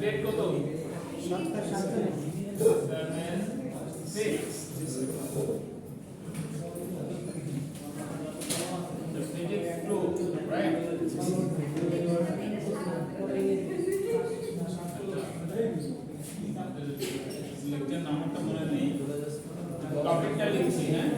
Date কত 7 right? Lecture নামটা মনে নেই, টপিকটা লিখছি। হ্যাঁ,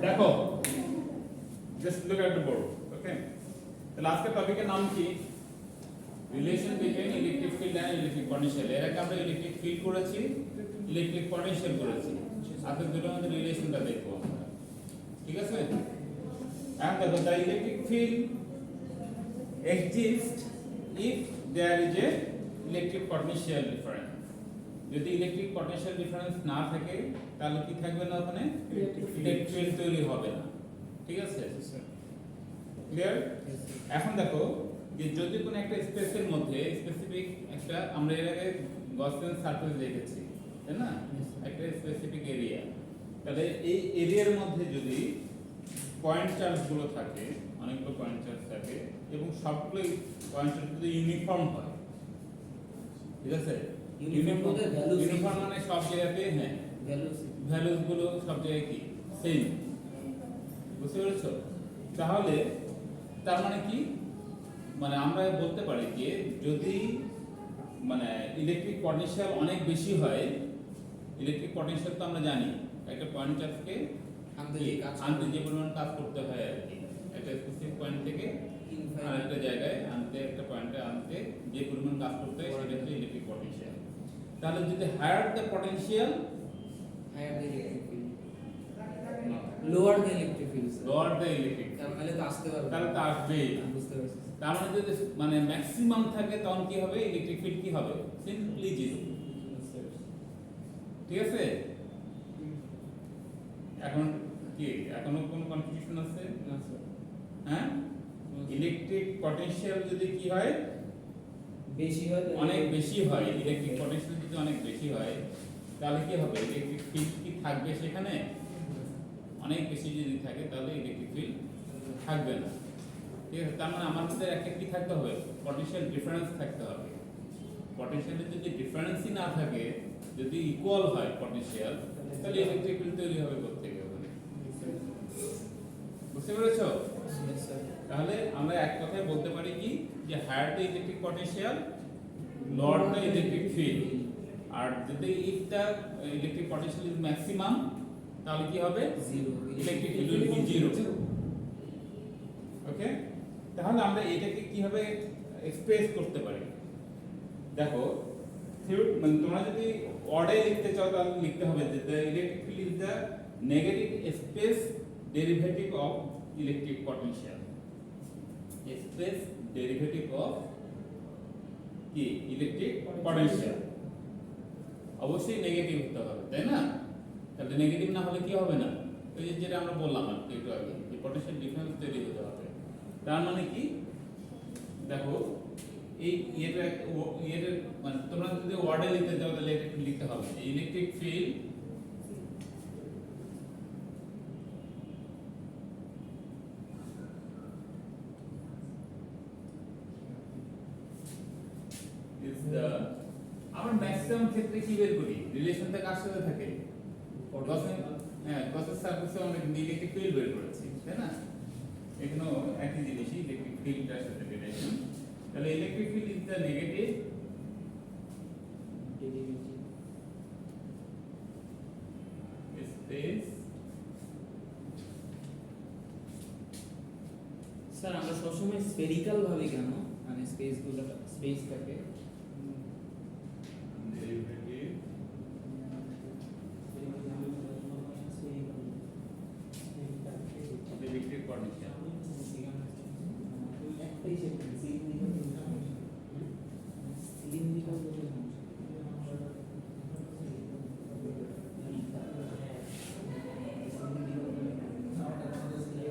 দেখো, just look at the board. Okay, তাহলে আজকে টপিকের নাম কি? Relation between electric field and electric potential. এর আগে আমরা ইলেকট্রিক ফিল্ড করেছি, ইলেকট্রিক পটেনশিয়াল করেছি। আজকে দুটোর মধ্যে রিলেশনটা দেখবো আমরা। ঠিক আছে? এখন দেখো, the electric field exists if there is a electric potential difference. যদি ইলেকট্রিক পটেনশিয়াল ডিফারেন্স না থাকে তাহলে কি থাকবে না, ওখানে ইলেকট্রিক ফিল্ড তৈরি হবে না। ঠিক আছে? ক্লিয়ার? এখন দেখো যে যদি কোনো একটা স্পেসের মধ্যে স্পেসিফিক একটা, আমরা এর আগে গসিয়ান সারফেস দেখেছি, তাই না? একটা স্পেসিফিক এরিয়া, তাহলে এই এরিয়ার মধ্যে যদি পয়েন্ট চার্জ গুলো থাকে, অনেকগুলো পয়েন্ট চার্জ থাকে এবং সবগুলো পয়েন্ট চার্জ যদি ইউনিফর্ম হয়, ঠিক আছে? ইউনিফর্ম মানে সব জায়গাতে, হ্যাঁ, ভ্যালুস গুলো সব জায়গায় কি সেম, বুঝতে পেরেছো? তাহলে তার মানে কি, মানে আমরা বলতে পারি যে যদি মানে ইলেকট্রিক পটেনশিয়াল অনেক বেশি হয়, ইলেকট্রিক পটেনশিয়াল তো আমরা জানি একটা পয়েন্ট চার্জকে আনতে যে পরিমাণ কাজ করতে হয় আর কি, একটা স্পেসিফিক পয়েন্ট থেকে আরেকটা জায়গায় আনতে, একটা পয়েন্টে আনতে যে পরিমাণ কাজ করতে হয় সেটা হচ্ছে ইলেকট্রিক পটেনশিয়াল। তাহলে যদি higher the potential, higher the electric field, lower the electric field, lower the electric, তাহলে তো আসতে পারবে, তাহলে তো আসবেই। বুঝতে পারছি। তার মানে যদি মানে ম্যাক্সিমাম থাকে তখন কি হবে, ইলেকট্রিক ফিল্ড কি হবে, সিম্পলি জিরো। ঠিক আছে? এখন কি এখনো কোনো কনফিউশন আছে? না স্যার। হ্যাঁ, ইলেকট্রিক পটেনশিয়াল যদি কি হয়, বেশি হয়, অনেক বেশি হয়, ইলেকট্রিক পটেনশিয়াল যদি অনেক বেশি হয় তাহলে কি হবে, ইলেকট্রিক ফিল্ড কি থাকবে সেখানে? অনেক বেশি যদি থাকে তাহলে ইলেকট্রিক ফিল্ড থাকবে না। ঠিক আছে? তার মানে আমার মধ্যে একটা কি থাকতে হবে, পটেনশিয়াল ডিফারেন্স থাকতে হবে। পটেনশিয়ালের যদি ডিফারেন্সই না থাকে, যদি ইকুয়াল হয় পটেনশিয়াল, তাহলে ইলেকট্রিক ফিল্ড তৈরি হবে কোত্থেকে? বুঝতে পেরেছো? তাহলে আমরা এক কথায় বলতে পারি কি, যে higher the electric potential, lower the electric field. আর যদি if the electric potential is maximum, তাহলে কি হবে, zero, electric field will be zero. Okay, তাহলে আমরা এটাকে কিভাবে এক্সপ্রেস করতে পারি? দেখো, মানে তোমরা যদি অর্ডারে লিখতে চাও তাহলে লিখতে হবে যে the electric field is the negative space derivative of electric potential. Space derivative of কি, ইলেকট্রিক পটেনশিয়াল। অবশ্যই নেগেটিভ হতে হবে, তাই না? তাহলে নেগেটিভ না হলে কি হবে না, ওই যে যেটা আমরা বললাম আর একটু আগে, যে পটেনশিয়াল ডিফারেন্স তৈরি হতে হবে। তার মানে কি, দেখো এই ইয়েটা মানে তোমরা যদি ওয়ার্ডে লিখতে চাও তাহলে এটা লিখতে হবে, ইলেকট্রিক ফিল্ড is the, আমরা ম্যাক্সিমাম ক্ষেত্রে কি বের করি, রিলেশনটা কার সাথে থাকে, হ্যাঁ, গসের সারফেসে আমরা ইলেকট্রিক ফিল্ড বের করেছি, তাই না? এখানেও একই জিনিসই, ইলেকট্রিক ফিল্ডটার সাথে রিলেশন। তাহলে electric field is the negative সবসময় স্ফেরিক্যাল ভাবে কেন, মানে স্পেসগুলো স্পেসটাকে ডেরিভেটিভ ইলেকট্রিক পটেনশিয়াল একটাই সেকেন্ড সিলিন্ড্রিক্যাল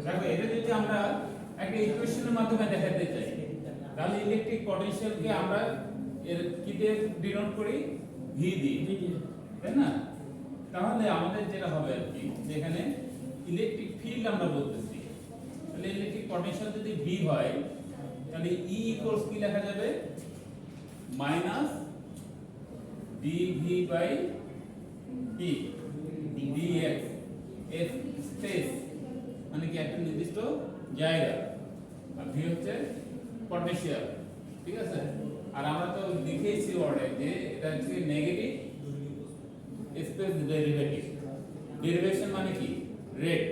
দেখো এটা যদি আমরা একটা ইকুয়েশনের মাধ্যমে দেখাতে চাই তাহলে ইলেকট্রিক পটেনশিয়ালকে আমরা এর কি দিয়ে ডিনোট করি, ভি দিয়ে, তাই না? তাহলে আমাদের যেটা হবে আর কি, যেখানে ইলেকট্রিক ফিল্ড আমরা বলতেছি, তাহলে ইলেকট্রিক পটেনশিয়াল যদি ভি হয় তাহলে ই ইকুয়ালস কি লেখা যাবে, মাইনাস ডিভি বাই কি ডিএক্স, এস স্পেস মানে কি একটা নির্দিষ্ট জায়গা, আর ভি হচ্ছে পটেনশিয়াল, ঠিক আছে? আর আমরা তো লিখেছি ওয়ার্ডে যে এটা হচ্ছে নেগেটিভ স্পেস ডেরিভেটিভ, ডেরিভেশন মানে কি রেট,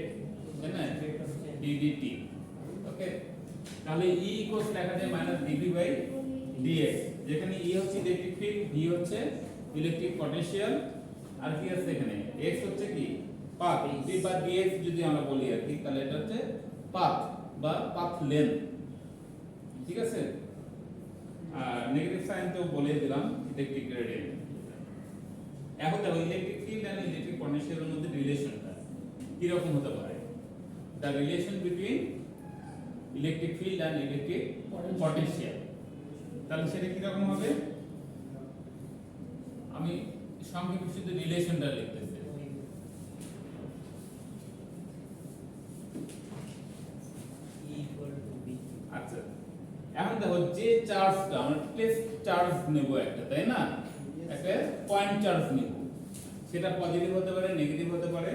তাই না, ডিডিটি, ওকে? তাহলে ই ইকুয়ালস লেখা যায় মাইনাস ডিভি বাই ডিএক্স, যেখানে ই হচ্ছে ইলেকট্রিক ফিল্ড, ভি হচ্ছে ইলেকট্রিক পটেনশিয়াল, আর কি আছে এখানে এক্স হচ্ছে কি পাথ, ডি বা ডিএক্স যদি আমরা বলি আর কি, তাহলে এটা হচ্ছে পাথ বা পাথ লেন্থ, ঠিক আছে? আর নেগেটিভ সাইন তো বলে দিলাম, ইলেকট্রিক গ্রেডিয়েন্ট। এখন দেখো ইলেকট্রিক ফিল্ড আর ইলেকট্রিক পটেনশিয়ালের মধ্যে রিলেশনটা কি রকম হতে পারে, the relation between electric field আর ইলেকট্রিক পটেনশিয়াল, তাহলে সেটা কি রকম হবে? আমি সংক্ষেপে শুধু রিলেশনটা লিখতেছি। আচ্ছা, এখন দেখো যে চার্জটা আমরা টেস্ট চার্জ নেব একটা, তাই না, একটা পয়েন্ট চার্জ নেব, সেটা পজিটিভ হতে পারে, নেগেটিভ হতে পারে,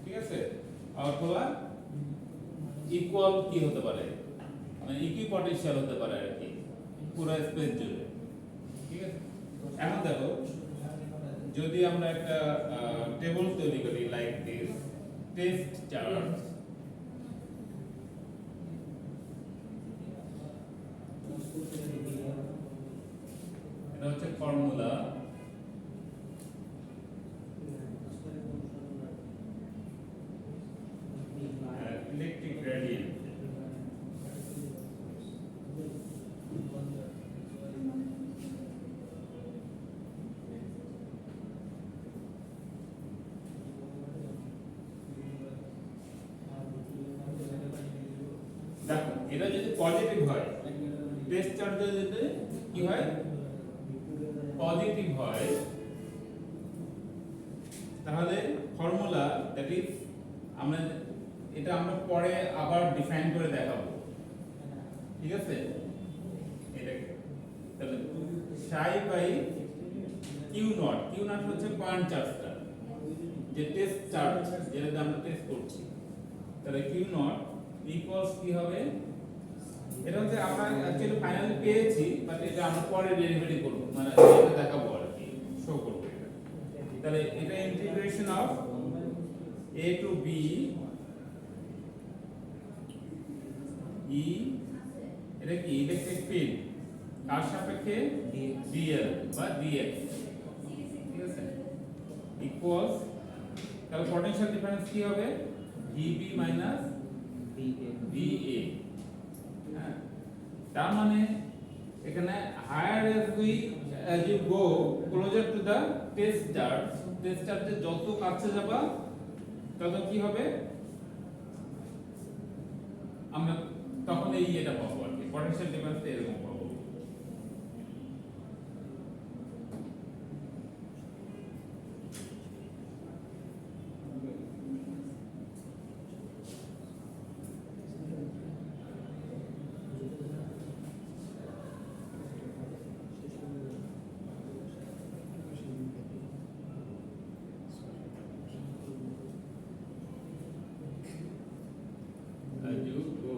ঠিক আছে? অথবা ইকুয়াল কি হতে পারে, মানে ইকুইপটেনশিয়াল হতে পারে আর কি, পুরো স্পেস জুড়ে, ঠিক আছে? এখন দেখো যদি আমরা একটা টেবিল তৈরি করি লাইক দিস, টেস্ট চার্জ, এটা হচ্ছে ফর্মুলা, ইলেকট্রিক গ্রেডিয়েন্ট, দেখো এটা যদি পজিটিভ হয়, টেস্ট চার্জ যদি কি হয় পজিটিভ হয়, তাহলে ফর্মুলা দ্যাট ইজ আমরা এটা আমরা পরে আবার ডিফাইন করে দেখাবো, ঠিক আছে? এটাকে তাহলে psi by q naught, q naught হচ্ছে পয়েন্ট চার্জটা, যে টেস্ট চার্জ যেটা আমরা টেস্ট করছি, তাহলে কিউ নট ইকুয়ালস কি হবে, এটা হচ্ছে আমরা অ্যাকচুয়ালি ফাইনালি পেয়েছি, বাট এটা আমরা পরে ডেরিভেটিভ করব, মানে এটা দেখাবো আর কি, শো করব এটা। তাহলে এটা integration of a to b e, এটা কি ইলেকট্রিক ফিল্ড কার সাপেক্ষে, dl বা dx, ঠিক আছে, ইকুয়ালস, তাহলে পটেনশিয়াল ডিফারেন্স কি হবে, vb মাইনাস va, হ্যাঁ? তার মানে এখানে higher as you go closer to the test charge যত কাছে যাবা তত কি হবে, আমরা তখন এই এটা পাবো আর কি, পটেনশিয়াল ডিফারেন্সটা এরকম পাবো। As you go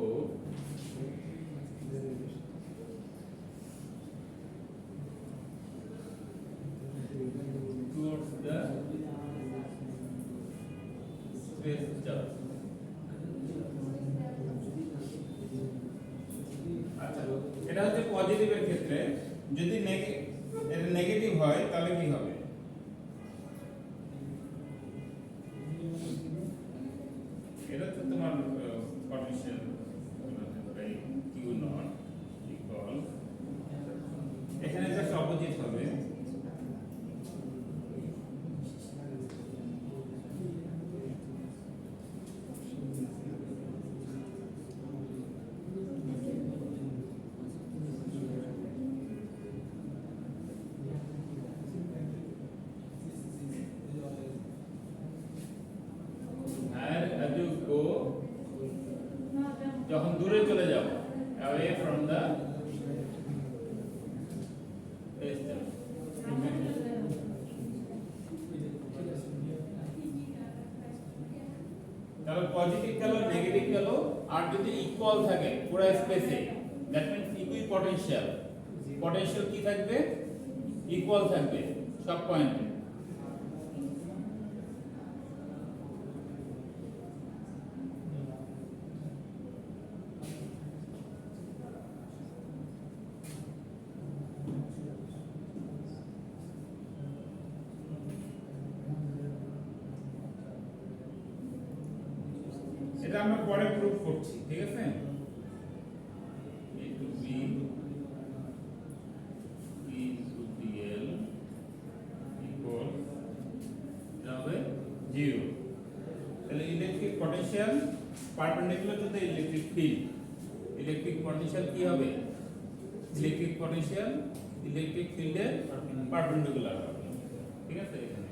towards the space charge, হয় তাহলে কি হবে? এটা তো তোমার পটেনশিয়াল কিউ নট ইকুয়াল, এখানে জাস্ট অপোজিট হবে। As you go, যখন দূরে চলে যাও, away from the তাহলে পজিটিভ গেল, নেগেটিভ গেল, আর যদি ইকুয়াল থাকে পুরো স্পেসে, দ্যাট মিন্স ইকুই পটেনশিয়াল। পটেনশিয়াল কি থাকবে? ইকুয়াল থাকবে সব পয়েন্টে। এটা আমরা পরে প্রুফ করছি, ঠিক আছে? a to b e to dl equal এটা হবে 0। তাহলে electric potential perpendicular to the electric field. Electric potential কি হবে? ইলেকট্রিক পটেনশিয়াল ইলেকট্রিক ফিল্ডের পারপেন্ডিকুলার হবে, ঠিক আছে? এখানে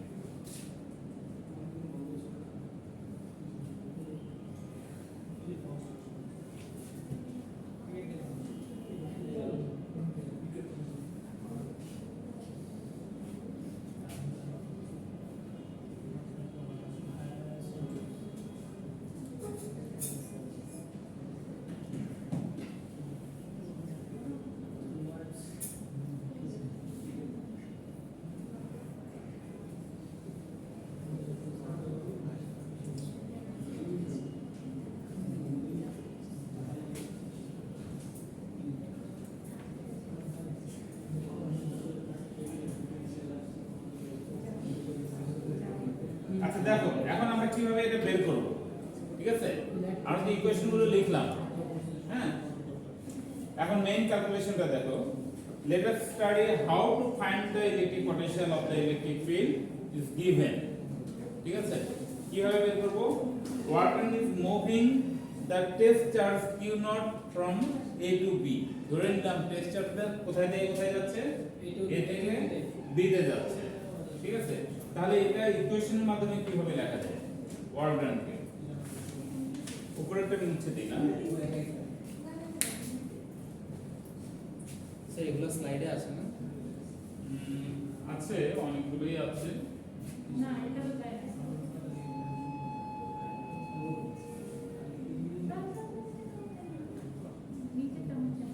আচ্ছা দেখো, এখন আমরা কিভাবে এটা বের করব, ঠিক আছে? আমরা যে ইকুয়েশনগুলো লিখলাম, হ্যাঁ, এখন মেইন ক্যালকুলেশনটা দেখো। Let us study how to find the electric potential of the electric field is given, ঠিক আছে? কিভাবে বের করব? Water is moving the test charge q naught from A to B. ধরে নিলাম টেস্ট চার্জটা কোথায় থেকে কোথায় যাচ্ছে? এ থেকে বি তে যাচ্ছে, ঠিক আছে? তাহলে এটা ইকুয়েশনের মাধ্যমে কিভাবে লেখা যায়? ওয়ার্ক ডানকে উপরেরটা নিচে দিই না, স্যার এগুলো স্লাইডে আছে না? আছে, অনেকগুলোই আছে। না এটা তো তাই নিচে তেমন চাই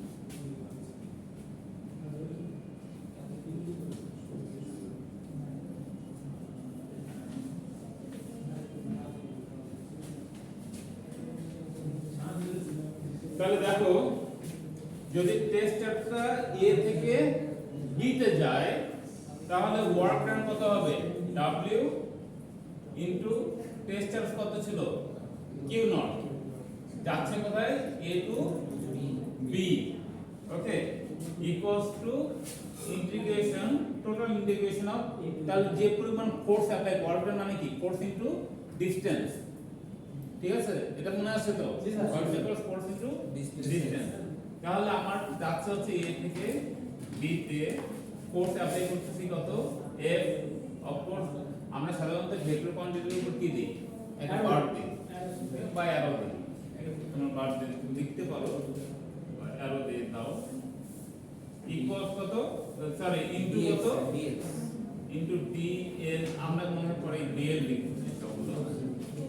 তাহলে দেখো, যদি টেস্ট চার্জটা এ থেকে বি তে যায় তাহলে ওয়ার্ক ডান কত হবে? W ইনটু টেস্ট চার্জ কত ছিল? Q naught. যাচ্ছে কোথায়? A to B, okay, equals to integration, total integration of, তাহলে যে পরিমাণ ফোর্স অ্যাপ্লাই, ওয়ার্ক ডান মানে কি? ফোর্স ইনটু ডিসটেন্স, ঠিক আছে? এটা মনে আছে তো? Work equals force into distance. তাহলে আমার যাচ্ছে হচ্ছে এ থেকে বি তে, ফোর্স অ্যাপ্লাই করতেছি কত? F অফ কোর্স আমরা সাধারণত ভেক্টর কোয়ান্টিটির উপর কি দিই? একটা বার দিই বা অ্যারো দিই। তোমরা বার দিয়ে লিখতে পারো, অ্যারো দিয়ে দাও। ইকুয়ালস কত? সরি, ইনটু কত? ইনটু dl, আমরা মনে করে dl লিখছি সবগুলো।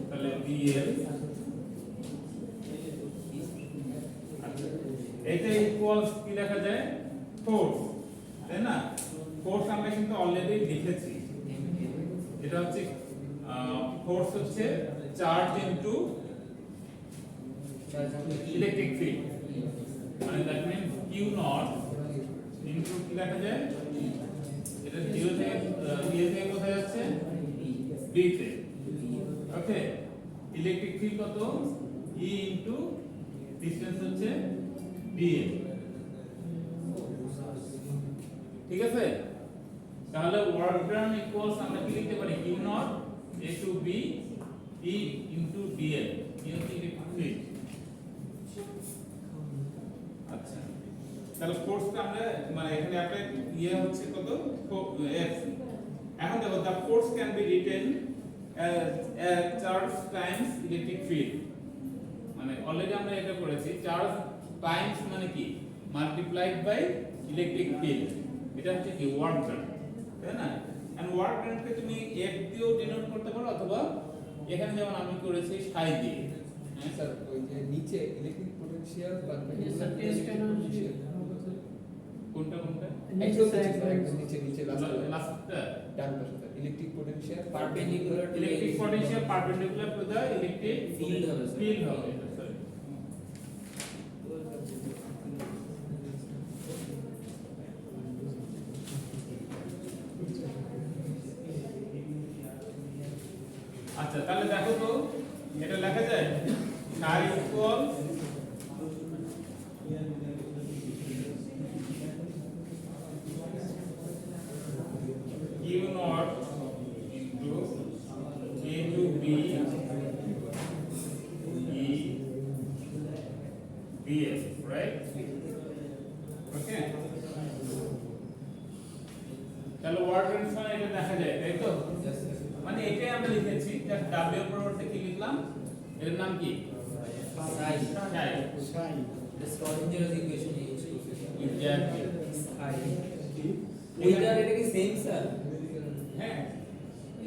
তাহলে dl, এটা ইকুয়ালস কি লেখা যায়? ফোর্স, তাই না? ফোর্স আমরা কিন্তু অলরেডি লিখেছি। এটা হচ্ছে ফোর্স হচ্ছে চার্জ ইনটু ইলেকট্রিক ফিল্ড, মানে that means q naught into কি লেখা যায়? এটা এটা 0 থেকে এ থেকে কোথায় যাচ্ছে বি তে ওকে ইলেকট্রিক ফিল্ড কত E ইনটু ডিসটেন্স হচ্ছে dl ঠিক আছে তাহলে ওয়ার্ক ডান ইকুয়ালস আমরা কি লিখতে পারি q naught a to b E into dl কি হচ্ছে ইলেকট্রিক ফিল্ড আচ্ছা তাহলে ফোর্সটা আমরা মানে এখানে একটা ইয়ে হচ্ছে কত f এখন দেখো the force can be written as charge times electric field মানে অলরেডি আমরা এটা করেছি চার্জ টাইমস মানে কি মাল্টিপ্লাইড বাই ইলেকট্রিক ফিল্ড এটা হচ্ছে কি ওয়ার্ক ডান তাই না এন্ড ওয়ার্ক ডানকে তুমি f দিয়েও ডিনোট করতে পারো অথবা এখানে যেমন আমি করেছি সাই দিয়ে হ্যাঁ স্যার ওই যে নিচে ইলেকট্রিক পোটেনশিয়াল বা স্যার টেস্ট এনার্জি কোনটা কোনটা একদম নিচে নিচে লাস্টটা ডান পাশে sir electric potential perpendicular to electric potential perpendicular to the electric field হবে স্যার ফিল্ড হবে সরি আচ্ছা তাহলে দেখো তো এটা লেখা যায় psi equal q naught into a to b e df right okay তাহলে ওয়ার্ড ট্রান্সফার এটা দেখা যায় তাই তো মানে এটাই আমরা লিখেছি জাস্ট w এর পরিবর্তে কি লিখলাম এর নাম কি সাই সাই the Schrödinger ইকুয়েশন ইউজ করতে এক্স্যাক্টলি সাই ওইটার এটা কি সেম স্যার হ্যাঁ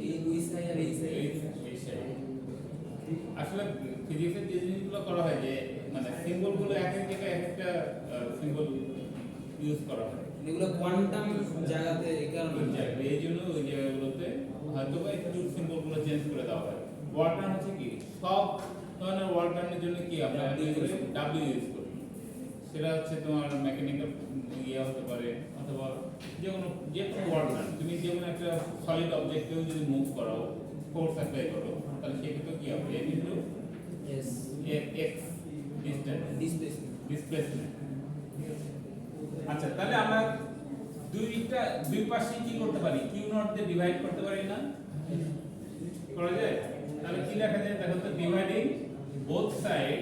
এই দুই সাই আর এই সাই এই সাই আসলে ফিজিক্সের যে জিনিসগুলো করা হয় যে মানে সিম্বলগুলো এক এক জায়গায় এক একটা সিম্বল ইউজ করা হয় এগুলো কোয়ান্টাম জায়গাতে এই কারণে এক্স্যাক্টলি এই জন্য ওই জায়গাগুলোতে হয়তো বা একটু সিম্বলগুলো চেঞ্জ করে দেওয়া হয় ওয়ার্ড টার্ম হচ্ছে কি সব ধরনের ওয়ার্ড টার্মের জন্য কি আমরা ডাব্লিউ ইউজ করি সেটা হচ্ছে তোমার মেকানিক্যাল ইয়ে হতে পারে অথবা যে কোনো ওয়ার্ড টার্ম তুমি যে কোনো একটা সলিড অবজেক্টেও যদি মুভ করাও ফোর্স অ্যাপ্লাই করো তাহলে সেক্ষেত্রে কি হবে A into yes x distance displacement displacement আচ্ছা তাহলে আমরা দুই পাশে কি করতে পারি কিউ নট দিয়ে ডিভাইড করতে পারি না করা যায় তাহলে কি লেখা যায় দেখো তো dividing both side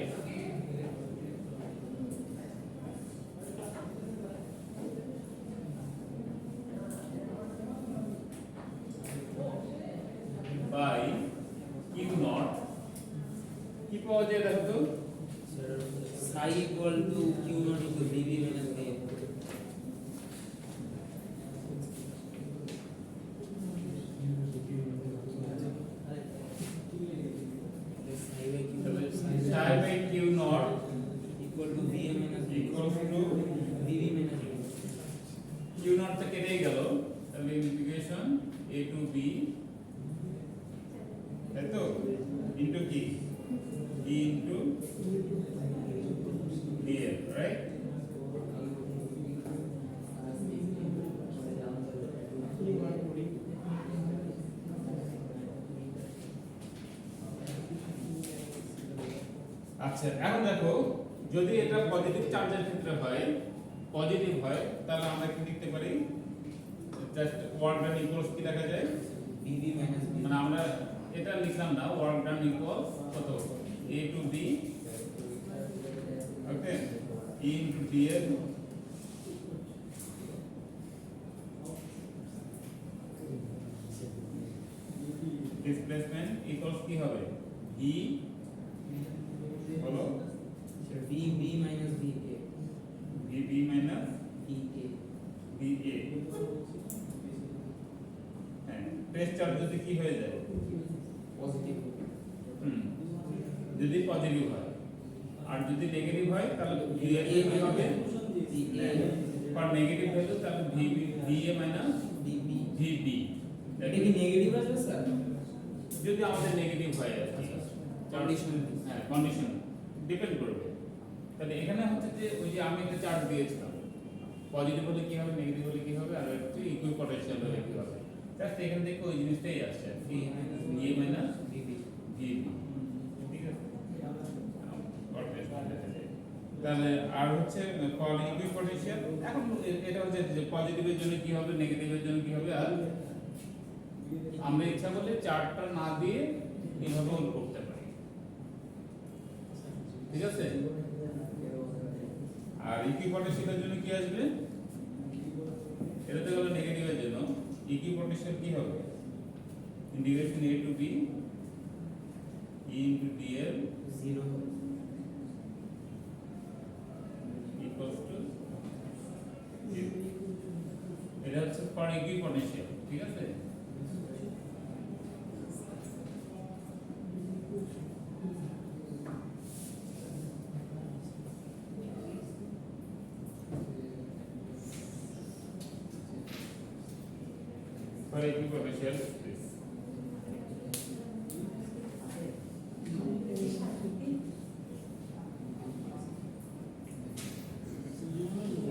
by q naught কি পাওয়া যায় দেখো তো psi equal to q naught into dv minus df psi by q naught equal to vm minus equals to dv minus df q naught টা কেটে গেল তাহলে ইন্টিগ্রেশন a to b তাই তো ইনটু কি e into df right আচ্ছা এখন দেখো যদি এটা পজিটিভ চার্জের ক্ষেত্রে হয় পজিটিভ হয় তাহলে আমরা কি লিখতে পারি জাস্ট ওয়ার্ক ডান ইকুয়ালস কি লেখা যায় dv minus df মানে আমরা এটা লিখলাম না ওয়ার্ক ডান ইকুয়ালস কত a to b okay e into df displacement equals কি হবে e হলো vb minus va vb minus va va হ্যাঁ প্রেস চার্জ যদি কি হয়ে যায় পজিটিভ যদি পজিটিভ হয় আর যদি নেগেটিভ হয় তাহলে va কি হবে ফর নেগেটিভ ভ্যালু তাহলে va মাইনাস db vb এটা কি নেগেটিভ আসবে স্যার যদি আমাদের নেগেটিভ হয় কন্ডিশন হ্যাঁ কন্ডিশন ডিপেন্ড করবে তাহলে এখানে হচ্ছে যে ওই যে আমি একটা চার্ট দিয়েছিলাম পজিটিভ হলে কি হবে নেগেটিভ হলে কি হবে আর একটু ইকুইপোটেনশিয়াল হলে জাস্ট এখান থেকে ওই জিনিসটাই আসছে কি এ মাইনাস ভিভি ভি, ঠিক আছে? তাহলে আর হচ্ছে ফর ইকুইপোটেনশিয়াল, এখন এটা হচ্ছে যে পজিটিভের জন্য কি হবে, নেগেটিভের জন্য কি হবে, আর আমরা ইচ্ছা করলে চার্টটা না দিয়ে এইভাবে অন করতে পারি, ঠিক আছে? আর ইকুইপোটেনশিয়ালের জন্য কি আসবে, এটাতে হলো নেগেটিভের জন্য ইকুইপোটেনশিয়াল কি হবে, integration a to b e into dl 0 equals to 0. এটা হচ্ছে ফর ইকুইপোটেনশিয়াল, ঠিক আছে? For equipotential space.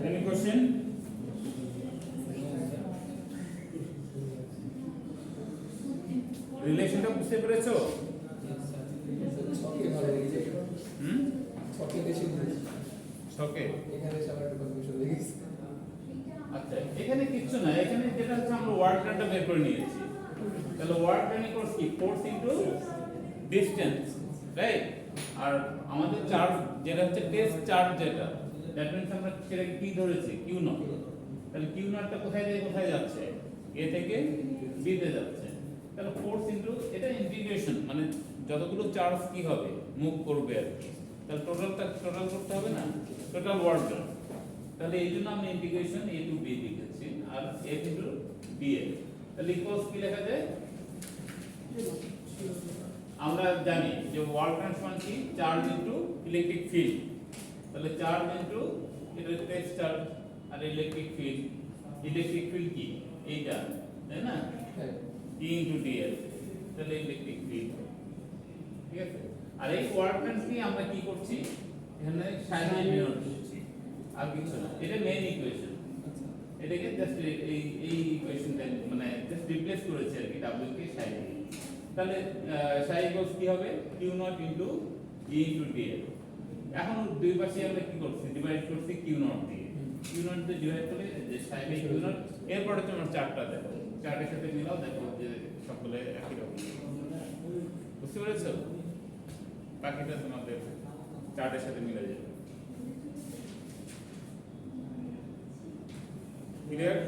Any question? রিলেশনটা বুঝতে পেরেছো? ছকে ভালো লেগেছে, হুম? ছকে বেশি বুঝেছি। ওকে, এখানে সবার একটু কনফিউশন হয়ে গেছে। আচ্ছা এখানে কিচ্ছু না, এখানে যেটা হচ্ছে আমরা ওয়ার্ক ডানটা বের করে নিয়েছি। তাহলে ওয়ার্ক ডান ইকুয়ালস কি ফোর্স ইনটু ডিসটেন্স, রাইট? আর আমাদের চার্জ যেটা হচ্ছে টেস্ট চার্জ, যেটা দ্যাট মিন্স আমরা সেটাকে কি ধরেছি, কিউ নট। তাহলে কিউ নটটা কোথায় থেকে কোথায় যাচ্ছে, এ থেকে বি তে যাচ্ছে। তাহলে ফোর্স ইনটু, এটা ইন্টিগ্রেশন, মানে যতগুলো চার্জ কি হবে মুভ করবে আর কি। তাহলে টোটাল করতে হবে না, টোটাল ওয়ার্ক ডান। তাহলে এই জন্য আমি ইন্টিগ্রেশন a টু b লিখেছি, আর a ইনটু dl। তাহলে ইকুয়ালস কি লেখা যায়, আমরা জানি যে ওয়ার্ক ডান সমান কি চার্জ ইনটু ইলেকট্রিক ফিল্ড। তাহলে চার্জ ইনটু এটা টেস্ট চার্জ, আর ইলেকট্রিক ফিল্ড কি এইটা, তাই না? হ্যাঁ, e ইনটু dl, তাহলে ইলেকট্রিক ফিল্ড, ঠিক আছে? আর এই ওয়ার্ক ডান কি আমরা কি করছি, এখানে সাইন ডিনোট করছি, আর কিছু না। এটা মেইন ইকুয়েশন, এটাকে জাস্ট এই ইকুয়েশনটা মানে জাস্ট রিপ্লেস করেছে আর কি, w কে সাই দিয়ে। তাহলে সাই ইকুয়ালস কি হবে, q not into e into dl। এখন দুই পাশে আমরা কি করছি, ডিভাইড করছি q নট দিয়ে। q নট দিয়ে ডিভাইড করলে যে সাই বাই q নট, এরপরে তোমার চার্টটা দেখো, চার্টের সাথে মিলাও, দেখো যে সকলে একই রকম। বুঝতে পেরেছো? বাকিটা তোমাদের চার্টের সাথে মিলে যাবে। ক্লিয়ার?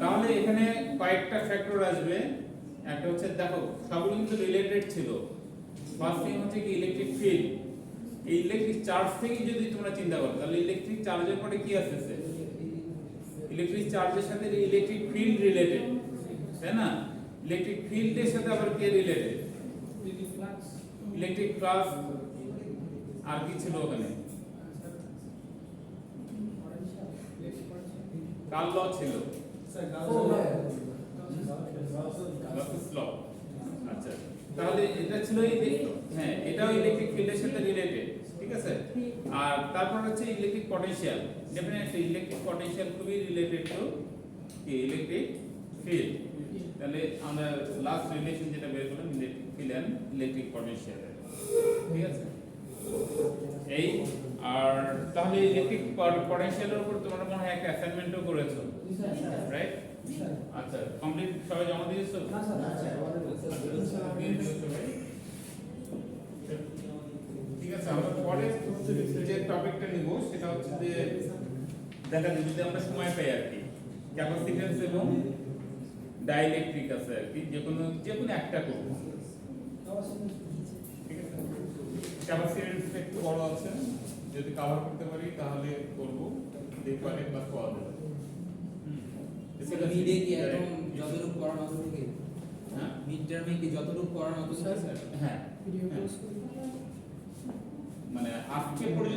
তাহলে এখানে কয়েকটা ফ্যাক্টর আসবে। একটা হচ্ছে দেখো সবগুলো কিন্তু রিলেটেড ছিল। ফার্স্ট থিং হচ্ছে কি ইলেকট্রিক ফিল্ড। এই ইলেকট্রিক চার্জ থেকে যদি তোমরা চিন্তা করো, তাহলে ইলেকট্রিক চার্জের পরে কি আসছে, ইলেকট্রিক চার্জের সাথে ইলেকট্রিক ফিল্ড রিলেটেড, তাই না? ইলেকট্রিক ফিল্ডের সাথে আবার কে রিলেটেড, ইলেকট্রিক ফ্লাক্স। আর কি ছিল ওখানে, কার্ল ল ছিল, গাউসেস ল। আচ্ছা তাহলে এটা ছিল হ্যাঁ, এটাও ইলেকট্রিক ফিল্ডের সাথে রিলেটেড, ঠিক আছে? আর তারপর হচ্ছে electric potential, definitely electric potential খুবই রিলেটেড টু কি ইলেকট্রিক ফিল্ড। তাহলে আমরা লাস্ট রিলেশন যেটা বের করলাম electric field and electric potential, ঠিক আছে? এই আর তাহলে ইলেকট্রিক পটেনশিয়ালের উপর তোমরা মনে হয় একটা অ্যাসাইনমেন্টও করেছো, রাইট? আচ্ছা কমপ্লিট সবাই জমা দিয়েছো? না স্যার, দিয়ে দিয়েছো ভাই? ঠিক আছে, আমরা পরে যে টপিকটা নিব সেটা হচ্ছে যে দেখা যায় যদি আমরা সময় পাই আর কি, ক্যাপাসিট্যান্স এবং ডাইইলেকট্রিক আছে আর কি, যে কোনো একটা করব, ঠিক আছে? ক্যাপাসিট্যান্স একটু বড় আছে, যদি কভার করতে পারি তাহলে করব, দেখি পরে ক্লাস পাওয়া যাবে। মিডে কি একদম যতটুকু পড়ানো থাকে, হ্যাঁ মিড টার্মে কি যতটুকু পড়ানো থাকে স্যার? হ্যাঁ, মানে আজকে পর্যন্ত